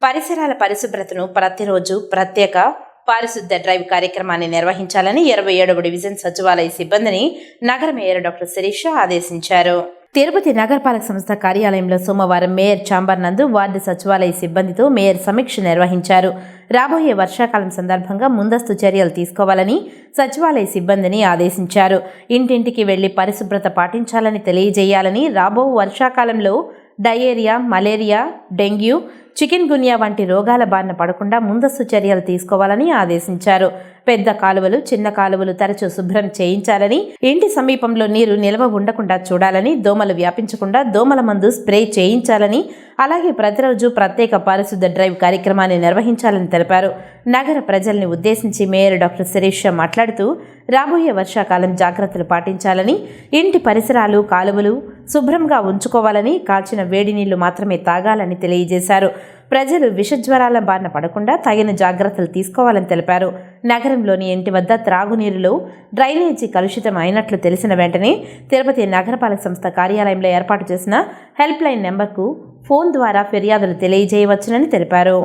పరిసరాల పరిశుభ్రతను ప్రతిరోజు ప్రత్యేక పారిశుద్ధ డ్రైవ్ కార్యక్రమాన్ని నిర్వహించాలని 27వ డివిజన్ సచివాలయ సిబ్బందిని నగర మేయర్ డాక్టర్ శిరీష ఆదేశించారు. తిరుపతి నగరపాలక సంస్థ కార్యాలయంలో సోమవారం మేయర్ ఛాంబర్ నందు వార్డు సచివాలయ సిబ్బందితో మేయర్ సమీక్ష నిర్వహించారు. రాబోయే వర్షాకాలం సందర్భంగా ముందస్తు చర్యలు తీసుకోవాలని సచివాలయ సిబ్బందిని ఆదేశించారు. ఇంటింటికి వెళ్లి పరిశుభ్రత పాటించాలని తెలియజేయాలని, రాబో వర్షాకాలంలో డయేరియా, మలేరియా, డెంగ్యూ, చికెన్ గున్యా వంటి రోగాల బారిన పడకుండా ముందస్తు చర్యలు తీసుకోవాలని ఆదేశించారు. పెద్ద కాలువలు, చిన్న కాలువలు తరచూ శుభ్రం చేయించాలని, ఇంటి సమీపంలో నీరు నిల్వ ఉండకుండా చూడాలని, దోమలు వ్యాపించకుండా దోమల మందు స్ప్రే చేయించాలని, అలాగే ప్రతిరోజు ప్రత్యేక పారిశుద్ధ డ్రైవ్ కార్యక్రమాన్ని నిర్వహించాలని తెలిపారు. నగర ప్రజల్ని ఉద్దేశించి మేయర్ డాక్టర్ శిరీష మాట్లాడుతూ, రాబోయే వర్షాకాలం జాగ్రత్తలు పాటించాలని, ఇంటి పరిసరాలు, కాలువలు శుభ్రంగా ఉంచుకోవాలని, కాల్చిన వేడి నీళ్లు మాత్రమే తాగాలని తెలియజేశారు. ప్రజలు విషజ్వరాల బారిన పడకుండా తగిన జాగ్రత్తలు తీసుకోవాలని తెలిపారు. నగరంలోని ఇంటి వద్ద త్రాగునీరులో డ్రైనేజీ కలుషితం అయినట్లు తెలిసిన వెంటనే తిరుపతి నగరపాలక సంస్థ కార్యాలయంలో ఏర్పాటు చేసిన హెల్ప్ లైన్ నెంబర్కు ఫోన్ ద్వారా ఫిర్యాదులు తెలియజేయవచ్చునని తెలిపారు.